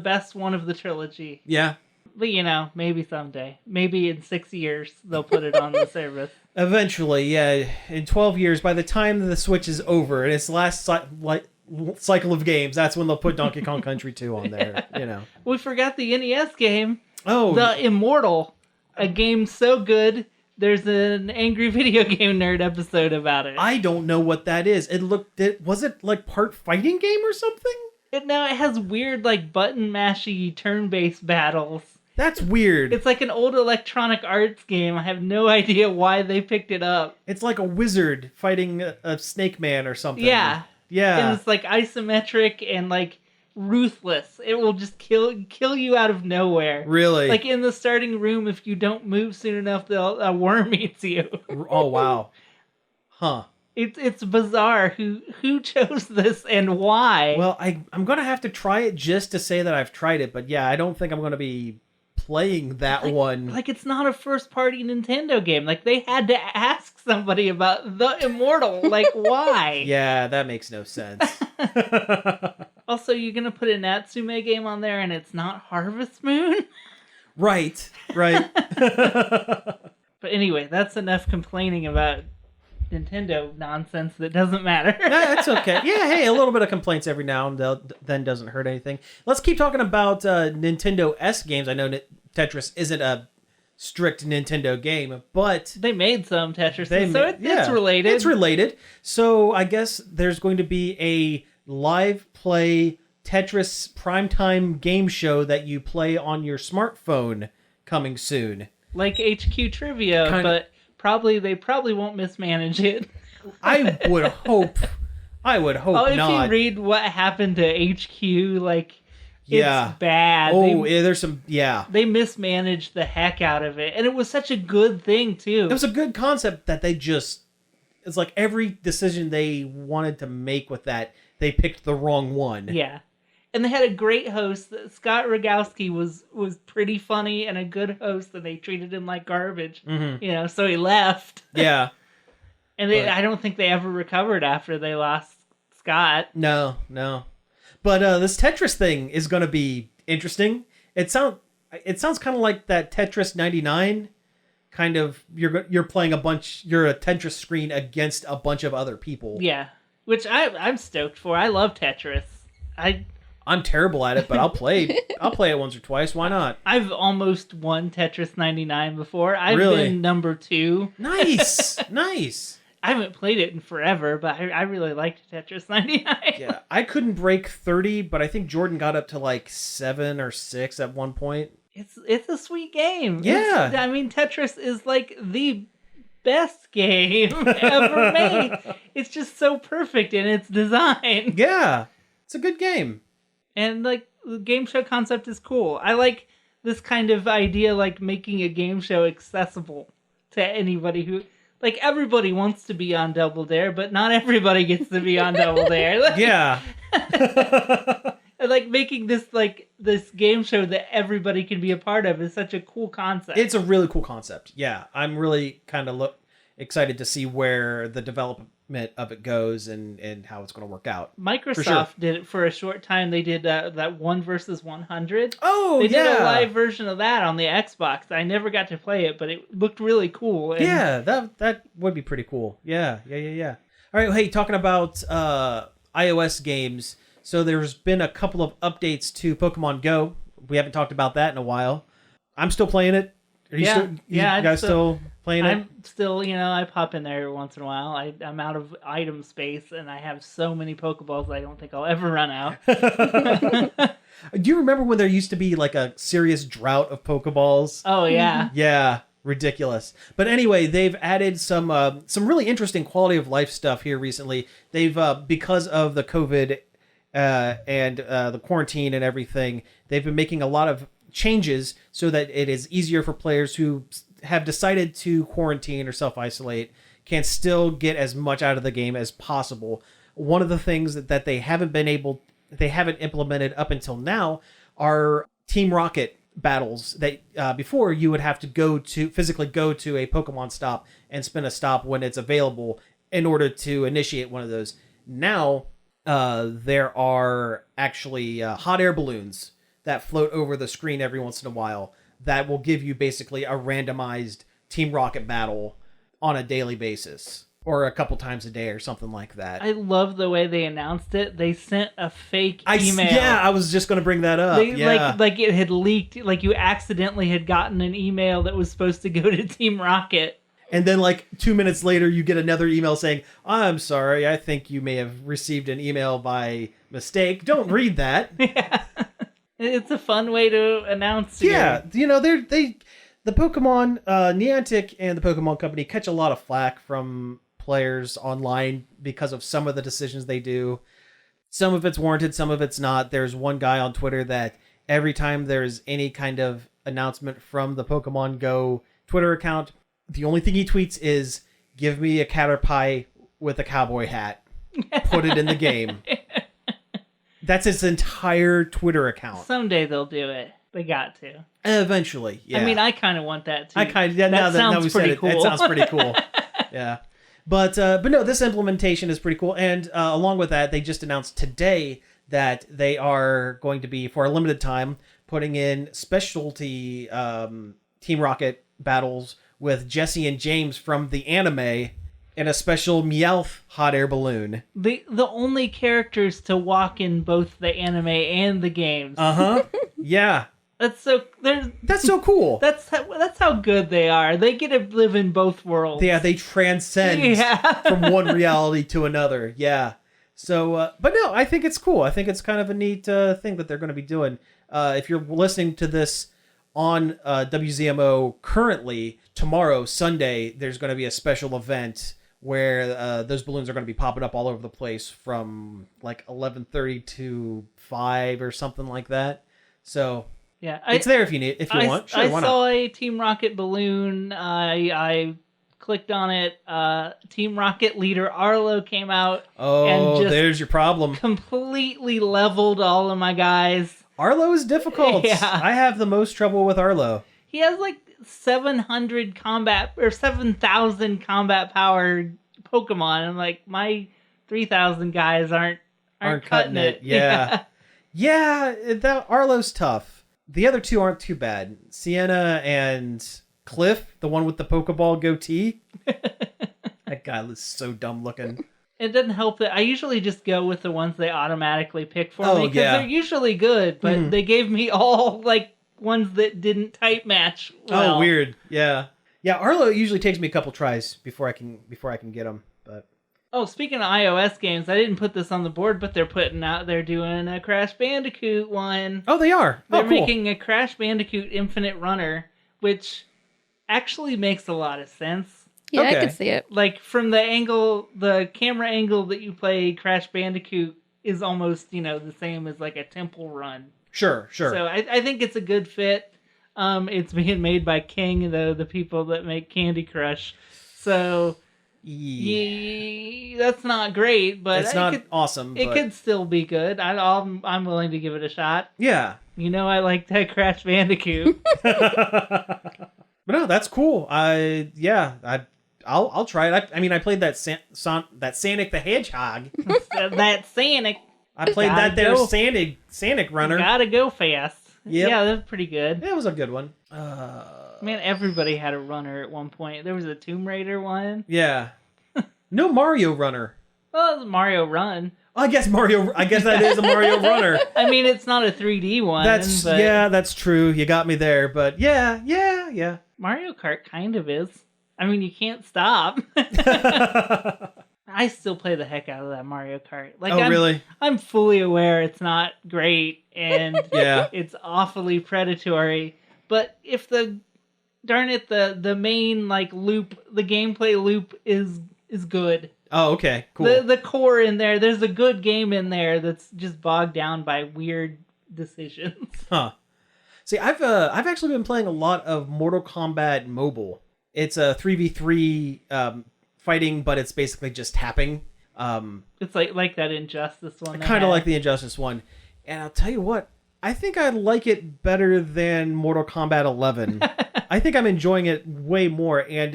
best one of the trilogy.
Yeah.
But maybe someday. Maybe in 6 years they'll put it on the service.
Eventually, yeah. In 12 years, by the time the Switch is over and its last cycle of games, that's when they'll put Donkey Kong Country 2 on there,
We forgot the NES game,
Oh,
The Immortal. A game so good, there's an Angry Video Game Nerd episode about it.
I don't know what that is. Was it like part fighting game or something?
It has weird like button mashy turn-based battles.
That's weird.
It's like an old Electronic Arts game. I have no idea why they picked it up.
It's like a wizard fighting a snake man or something.
Yeah.
Yeah.
And it's like isometric and like ruthless. It will just kill you out of nowhere.
Really?
Like in the starting room, if you don't move soon enough, a worm eats you.
Oh, wow. Huh.
It's bizarre. Who chose this and why?
Well, I'm going to have to try it just to say that I've tried it. But yeah, I don't think I'm going to be playing that one.
Like it's not a first-party Nintendo game. Like they had to ask somebody about The Immortal. Like why?
Yeah, that makes no sense.
Also, you're going to put a Natsume game on there and it's not Harvest Moon?
Right.
But anyway, that's enough complaining about Nintendo nonsense that doesn't matter.
That's okay. Yeah, hey, a little bit of complaints every now and then doesn't hurt anything. Let's keep talking about Nintendo S games. I know Tetris isn't a strict Nintendo game, but
they made some Tetris, it's related.
It's related. So I guess there's going to be a live play Tetris primetime game show that you play on your smartphone coming soon.
Like HQ Trivia, but they probably won't mismanage it.
I would hope not.
If you read what happened to HQ, it's bad.
There's some.
They mismanaged the heck out of it, and it was such a good thing too.
It was a good concept that they just. It's like every decision they wanted to make with that, they picked the wrong one.
Yeah, and they had a great host. Scott Rogowski was pretty funny and a good host, and they treated him like garbage. Mm-hmm. So he left.
Yeah,
and I don't think they ever recovered after they lost Scott.
No. But this Tetris thing is going to be interesting. It sounds kind of like that Tetris 99 kind of. You're playing you're a Tetris screen against a bunch of other people.
Yeah, which I'm stoked for. I love Tetris.
I'm terrible at it, but I'll play it once or twice. Why not?
I've almost won Tetris 99 before. I've
really?
been number 2.
Nice. I
haven't played it in forever, but I really liked Tetris 99.
Yeah, I couldn't break 30, but I think Jordan got up to 7 or 6 at one point.
It's a sweet game.
Yeah.
Tetris is the best game ever made. It's just so perfect in its design.
Yeah, it's a good game.
And the game show concept is cool. I like this kind of idea, making a game show accessible to anybody who... everybody wants to be on Double Dare, but not everybody gets to be on Double Dare.
Yeah.
And making this this game show that everybody can be a part of is such a cool concept.
It's a really cool concept. Yeah, I'm really kind of excited to see where the development of it goes and how it's going to work out.
Microsoft did it for a short time. They did that 1 versus 100.
Oh,
they did a live version of that on the Xbox. I never got to play it, but it looked really cool. And
yeah, that would be pretty cool. Yeah. All right, hey, talking about iOS games. So there's been a couple of updates to Pokemon Go. We haven't talked about that in a while. I'm still playing it. Are you guys still playing it?
I'm still, I pop in there every once in a while. I'm out of item space, and I have so many Pokeballs I don't think I'll ever run out.
Do you remember when there used to be a serious drought of Pokeballs?
Oh, yeah.
Yeah, ridiculous. But anyway, they've added some really interesting quality of life stuff here recently. They've, because of the COVID and the quarantine and everything, they've been making a lot of changes so that it is easier for players who have decided to quarantine or self-isolate can still get as much out of the game as possible. One of the things that they haven't implemented up until now are Team Rocket battles that before you would have to physically go to a Pokemon stop and spin a stop when it's available in order to initiate one of those. Now there are actually hot air balloons that float over the screen every once in a while that will give you basically a randomized Team Rocket battle on a daily basis or a couple times a day or something like that.
I love the way they announced it. They sent a fake email.
Yeah, I was just going to bring that up.
Like it had leaked, like you accidentally had gotten an email that was supposed to go to Team Rocket.
And then 2 minutes later, you get another email saying, I'm sorry, I think you may have received an email by mistake. Don't read that.
Yeah. It's a fun way to announce.
Yeah, the Pokemon, Niantic and the Pokemon Company catch a lot of flack from players online because of some of the decisions they do. Some of it's warranted, some of it's not. There's one guy on Twitter that every time there's any kind of announcement from the Pokemon Go Twitter account, the only thing he tweets is, give me a Caterpie with a cowboy hat. Put it in the game. That's his entire Twitter account.
Someday they'll do it. They got to.
Eventually, yeah.
I mean, I kind of want that too.
That sounds pretty cool. That sounds pretty cool. Yeah. But no, this implementation is pretty cool. And along with that, they just announced today that they are going to be, for a limited time, putting in specialty Team Rocket battles with Jesse and James from the anime in a special Meowth hot air balloon.
The only characters to walk in both the anime and the games.
Yeah.
That's so
cool.
That's how good they are. They get to live in both worlds.
Yeah, they transcend from one reality to another. Yeah. So, but no, I think it's cool. I think it's kind of a neat thing that they're going to be doing. If you're listening to this on WZMO currently, tomorrow, Sunday, there's going to be a special event where those balloons are going to be popping up all over the place from like 11:30 to 5 or something like that. So
yeah,
it's there if you want. Sure,
I
why
saw
not?
a Team Rocket balloon. I clicked on it. Team Rocket leader Arlo came out.
Oh,
and just
there's your problem.
Completely leveled all of my guys.
Arlo is difficult.
Yeah.
I have the most trouble with Arlo.
He has like 700 combat or 7,000 combat powered Pokemon, and like my 3,000 guys aren't cutting it.
Yeah. Yeah, that Arlo's tough. The other two aren't too bad. Sienna and Cliff, the one with the Pokeball goatee. That guy was so dumb looking.
It doesn't help that I usually just go with the ones they automatically pick for me because
yeah.
they're usually good, but they gave me all like ones that didn't type match well.
Oh, weird. Yeah. Yeah, Arlo usually takes me a couple tries before I can get him, but
Oh, speaking of iOS games, I didn't put this on the board, but they're doing a Crash Bandicoot one.
Oh, they are.
They're
cool.
making a Crash Bandicoot Infinite Runner, which actually makes a lot of sense.
Yeah,
Okay.
I could see it.
Like from the camera angle that you play Crash Bandicoot is almost, the same as like a temple run.
Sure.
So I think it's a good fit. It's being made by King, the people that make Candy Crush. So yeah, that's not great, but
it's not awesome.
It could still be good. I'm willing to give it a shot.
Yeah.
I like that Crash Bandicoot.
But no, that's cool. I'll try it. I played that Sonic the Hedgehog.
That Sonic.
I played that there Sonic Runner.
Gotta go fast.
Yep.
Yeah, that's pretty good.
It was a good one.
Man, everybody had a runner at one point. There was a Tomb Raider one.
Yeah. No Mario Runner.
Well, it was Mario Run.
I guess that is a Mario Runner.
I mean, it's not a 3D one.
That's true. You got me there, but yeah.
Mario Kart kind of is. I mean, you can't stop. I still play the heck out of that Mario Kart.
Really?
I'm fully aware it's not great and
Yeah.
it's awfully predatory. But if the main loop, the gameplay loop is good.
Oh, okay, cool.
The core in there's a good game in there that's just bogged down by weird decisions.
Huh. See, I've actually been playing a lot of Mortal Kombat Mobile. It's a 3v3 fighting, but it's basically just tapping.
It's like that Injustice one.
Kind of like the Injustice one. And I'll tell you what, I think I like it better than Mortal Kombat 11. I think I'm enjoying it way more, and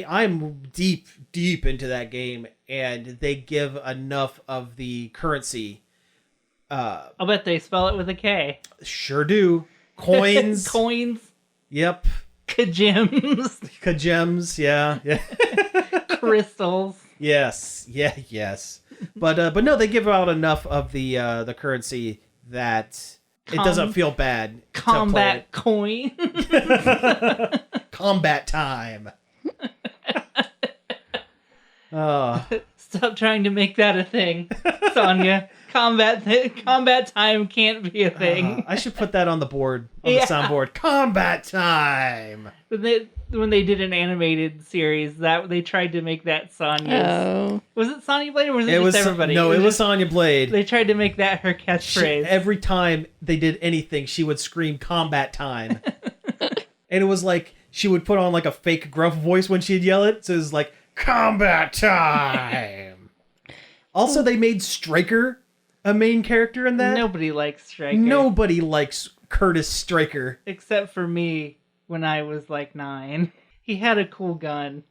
I'm deep into that game, and they give enough of the currency.
I'll bet they spell it with a K.
Sure do. Coins.
Coins.
Yep.
Kagems.
Kagems, yeah.
Crystals.
Yes. But no, they give out enough of the currency that it doesn't feel bad.
Combat coin.
Combat time.
Stop trying to make that a thing, Sonya. Combat time can't be a thing.
I should put that on the board, on the soundboard. Combat time.
When they did an animated series, that they tried to make that Sonya.
Oh.
Was it Sonya Blade or was it just everybody?
No, it was Sonya Blade.
They tried to make that her catchphrase.
Every time they did anything, she would scream "combat time," and it was like she would put on like a fake gruff voice when she'd yell it. So it was like "combat time." Also, they made Stryker a main character in that.
Nobody likes Stryker.
Nobody likes Curtis Stryker.
Except for me when I was like 9. He had a cool gun.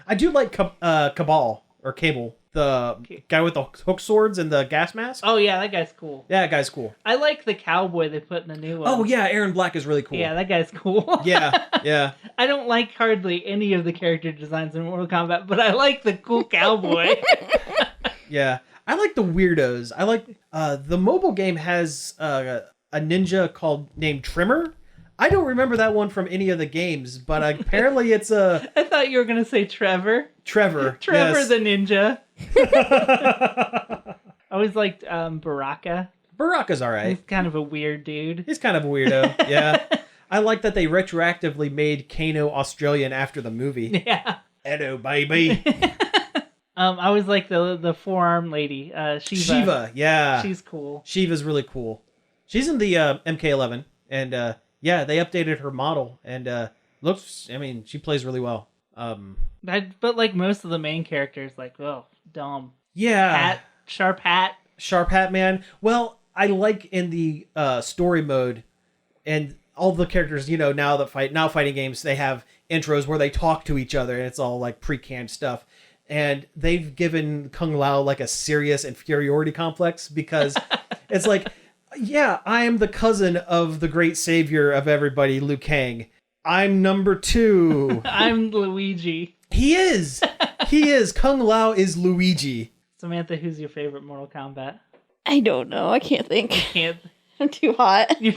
I do like Cabal, or Cable, the guy with the hook swords and the gas mask.
Oh yeah, that guy's cool.
Yeah, that guy's cool.
I like the cowboy they put in the new one.
Oh yeah, Aaron Black is really cool.
Yeah, that guy's cool.
Yeah.
I don't like hardly any of the character designs in Mortal Kombat, but I like the cool cowboy.
Yeah. I like the weirdos. I like the mobile game has a ninja named Trimmer. I don't remember that one from any of the games, but apparently it's a
I thought you were gonna say Trevor.
Trevor.
Trevor
yes.
the ninja. I always liked Baraka.
Baraka's all right.
He's kind of a weird dude.
He's kind of a weirdo. Yeah. I like that they retroactively made Kano Australian after the movie.
Yeah.
Hello, baby.
I always like the forearm lady, Shiva.
Yeah.
She's cool.
Shiva's really cool. She's in the MK11, and yeah, they updated her model, and she plays really well.
But like most of the main characters, like, oh, dumb.
Yeah.
Sharp hat man.
Well, I like in the story mode, and all the characters, now fighting games, they have intros where they talk to each other, and it's all like pre-canned stuff. And they've given Kung Lao like a serious inferiority complex because it's like, yeah, I am the cousin of the great savior of everybody, Liu Kang. I'm number 2.
I'm Luigi.
He is. Kung Lao is Luigi.
Samantha, who's your favorite Mortal Kombat?
I don't know. I can't think.
Can't.
I'm too hot.
It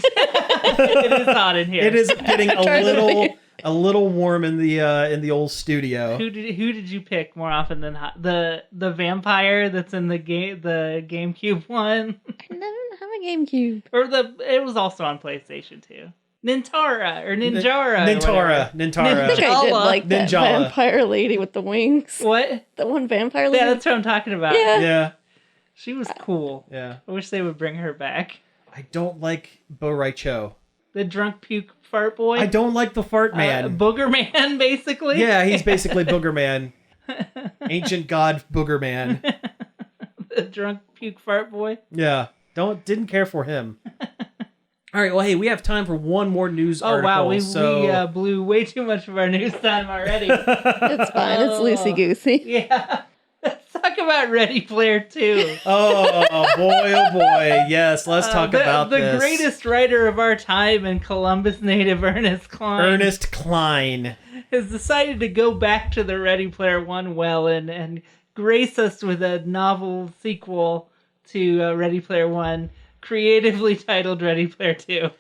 is hot in here.
It is getting a little warm in the old studio.
Who did you pick more often than the vampire that's in the GameCube one?
I never have a GameCube.
Or it was also on PlayStation 2. Nintara or Ninjara.
Nintara.
I think I did like that
Ninjala.
vampire lady with the wings.
What?
The one vampire lady?
Yeah, that's what I'm talking about.
Yeah.
Yeah.
She was cool.
Yeah.
I wish they would bring her back.
I don't like Bo Rai Cho.
The drunk puke fart boy.
I don't like the fart man.
Booger man, basically.
Yeah, he's basically Booger Man. Ancient god Booger Man.
The drunk puke fart boy.
Yeah. Didn't care for him. All right, well, hey, we have time for one more news article.
Oh, wow, we
so...
blew way too much of our news time already.
It's fine. It's loosey-goosey.
Yeah. Let's talk about Ready Player 2.
Oh, boy. Yes, let's talk about
the
this.
greatest writer of our time and Columbus native Ernest Cline. Has decided to go back to the Ready Player 1 well and grace us with a novel sequel to Ready Player 1, creatively titled Ready Player 2.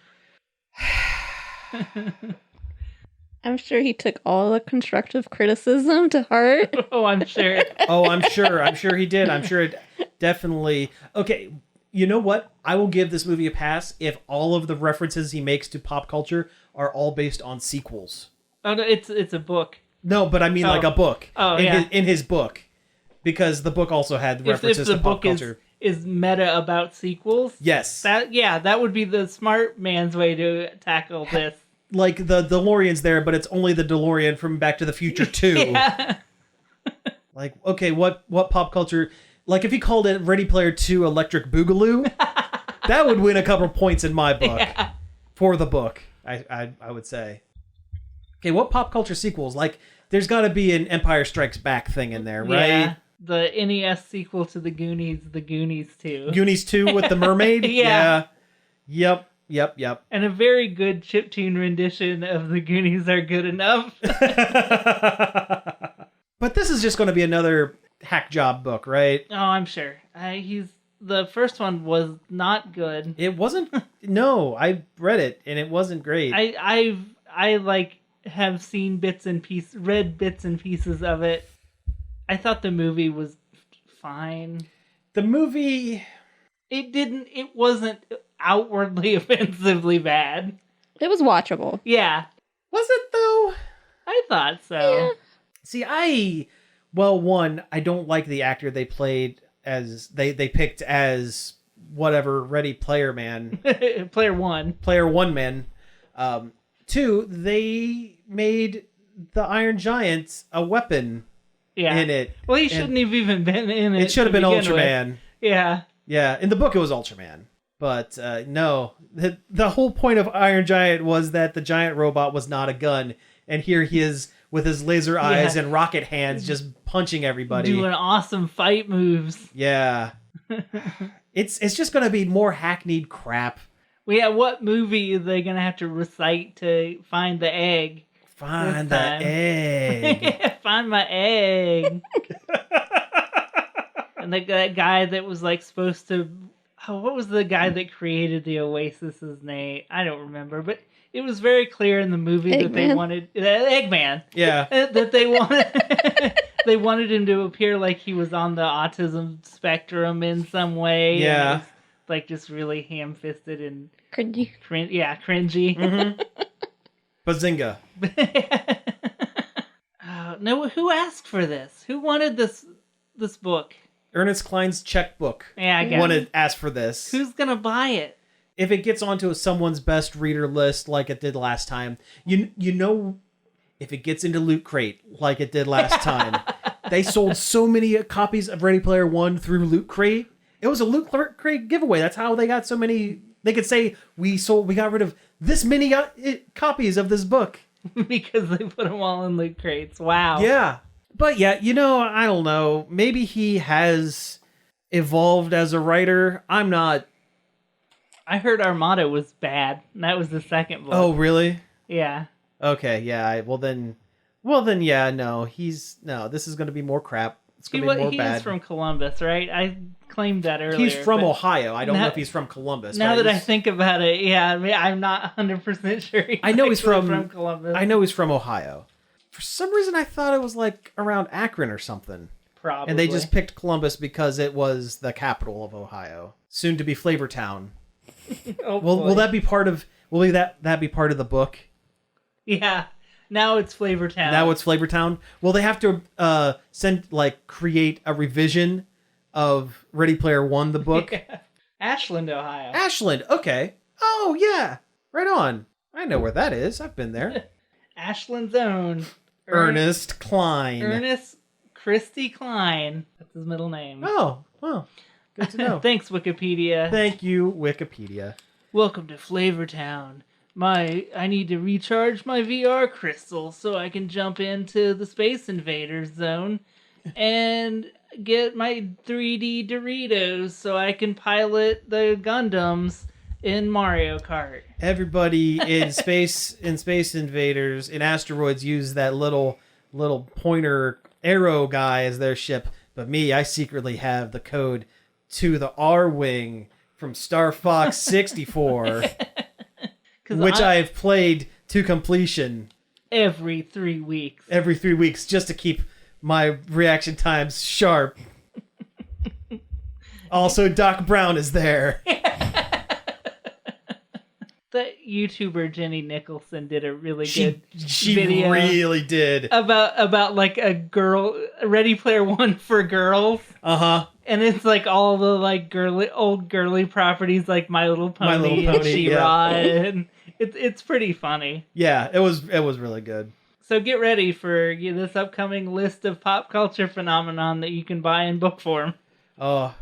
I'm sure he took all the constructive criticism to heart.
Oh, I'm sure.
I'm sure he did. I'm sure it definitely... Okay, you know what? I will give this movie a pass if all of the references he makes to pop culture are all based on sequels.
Oh, no, it's a book.
No, but I mean like a book.
Oh, yeah.
In his book. Because the book also had references
if the
to pop
book
culture.
is meta about sequels.
Yes.
That would be the smart man's way to tackle this.
Like the DeLorean's there, but it's only the DeLorean from Back to the Future 2.
Yeah.
Like, okay, what pop culture... Like, if he called it Ready Player 2 Electric Boogaloo, that would win a couple points in my book.
Yeah.
For the book, I would say. Okay, what pop culture sequels? Like, there's got to be an Empire Strikes Back thing in there, right?
Yeah. The NES sequel to The Goonies 2.
Goonies 2 with the mermaid?
Yeah.
Yep.
And a very good chiptune rendition of The Goonies Are Good Enough.
But this is just going to be another hack job book, right?
Oh, I'm sure. The first one was not good.
It wasn't. No, I read it and it wasn't great.
I like have seen read bits and pieces of it. I thought the movie was fine.
The movie...
It wasn't outwardly offensively bad.
It was watchable.
Yeah.
Was it, though?
I thought so.
Yeah.
See, one, I don't like the actor they played as... They picked as whatever, Ready Player Man.
Player 1.
Player 1 man. 2, they made the Iron Giant a weapon in it.
Well, he shouldn't have even been in it.
It should have been Ultraman.
Yeah.
Yeah, in the book it was Ultraman. But no, the whole point of Iron Giant was that the giant robot was not a gun. And here he is with his laser eyes and rocket hands just punching everybody.
Doing awesome fight moves.
Yeah. It's just going to be more hackneyed crap.
Well, yeah, what movie are they going to have to recite to find the egg?
Find the egg.
Find my egg. And that guy that was like supposed to... Oh, what was the guy that created the Oasis's name? I don't remember, but it was very clear in the movie that they wanted... Eggman.
Yeah.
That they wanted... They wanted him to appear like he was on the autism spectrum in some way.
Yeah.
And it was, like, just really ham-fisted and...
Cringy.
Cringy.
Mm-hmm. Bazinga.
No, who asked for this? Who wanted this book?
Ernest Cline's checkbook.
Yeah, I guess.
Asked for this.
Who's gonna buy it?
If it gets onto someone's best reader list like it did last time, you know, if it gets into Loot Crate like it did last time, they sold so many copies of Ready Player One through Loot Crate. It was a Loot Crate giveaway. That's how they got so many. They could say we got rid of this many copies of this book
because they put them all in Loot Crates. Wow.
Yeah. But yeah, I don't know. Maybe he has evolved as a writer. I'm not.
I heard Armada was bad. And that was the second book.
Oh, really?
Yeah.
Okay, yeah. Well then, yeah, no. This is going to be more crap. It's going to be more bad.
He's from Columbus, right? I claimed that earlier.
He's from Ohio. I don't know if he's from Columbus.
Now that I think about it, yeah, I'm not 100% sure
I know he's from
Columbus.
I know he's from Ohio. For some reason, I thought it was like around Akron or something.
Probably.
And they just picked Columbus because it was the capital of Ohio, soon to be Flavortown. Will that be part of? Will that be part of the book?
Yeah. Now it's Flavortown. Well, they have to create a revision of Ready Player One, the book. Yeah. Ashland, Ohio.
Ashland. Okay. Oh yeah. Right on. I know where that is. I've been there.
Ashland's own
Ernest Cline.
Ernest Christie Cline. That's his middle name.
Oh, well, good to know.
Thanks, Wikipedia.
Thank you, Wikipedia.
Welcome to Flavortown. I need to recharge my VR crystal so I can jump into the Space Invaders zone and get my 3D Doritos so I can pilot the Gundams in Mario Kart.
Everybody in Space Invaders in Asteroids use that little pointer arrow guy as their ship, but me, I secretly have the code to the R-Wing from Star Fox 64, which I've played to completion
every 3 weeks.
Every 3 weeks, just to keep my reaction times sharp. Also, Doc Brown is there.
The YouTuber Jenny Nicholson did a really good
she
video.
Really did.
About like a Ready Player One for girls.
Uh-huh.
And it's like all the like old girly properties like My Little Pony and She-Ra. And it's pretty funny.
Yeah, it was really good.
So get ready for this upcoming list of pop culture phenomenon that you can buy in book form.
Oh,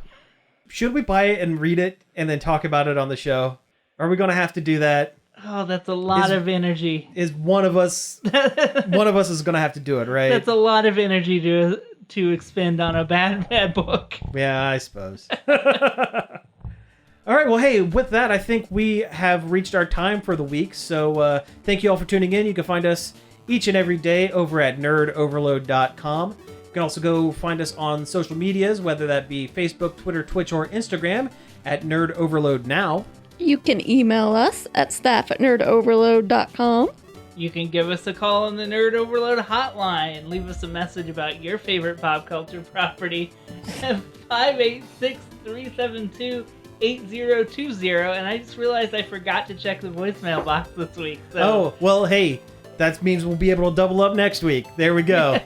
should we buy it and read it and then talk about it on the show? Are we going to have to do that?
Oh, that's a lot of energy.
Is one of us is going to have to do it, right?
That's a lot of energy to expend on a bad book.
Yeah, I suppose. All right, well, hey, with that, I think we have reached our time for the week. So thank you all for tuning in. You can find us each and every day over at nerdoverload.com. You can also go find us on social medias, whether that be Facebook, Twitter, Twitch, or Instagram at Nerd Overload Now.
You can email us at staff@nerdoverload.com.
You can give us a call on the Nerd Overload hotline. Leave us a message about your favorite pop culture property at 586-372-8020. And I just realized I forgot to check the voicemail box this week. So.
Oh, well, hey, that means we'll be able to double up next week. There we go.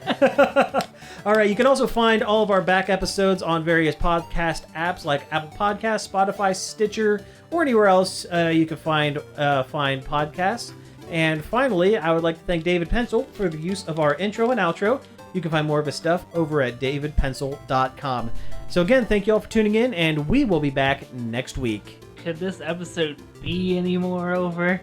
All right, you can also find all of our back episodes on various podcast apps like Apple Podcasts, Spotify, Stitcher, or anywhere else you can find podcasts. And finally, I would like to thank David Pencil for the use of our intro and outro. You can find more of his stuff over at davidpencil.com. So again, thank you all for tuning in, and we will be back next week.
Could this episode be any more over?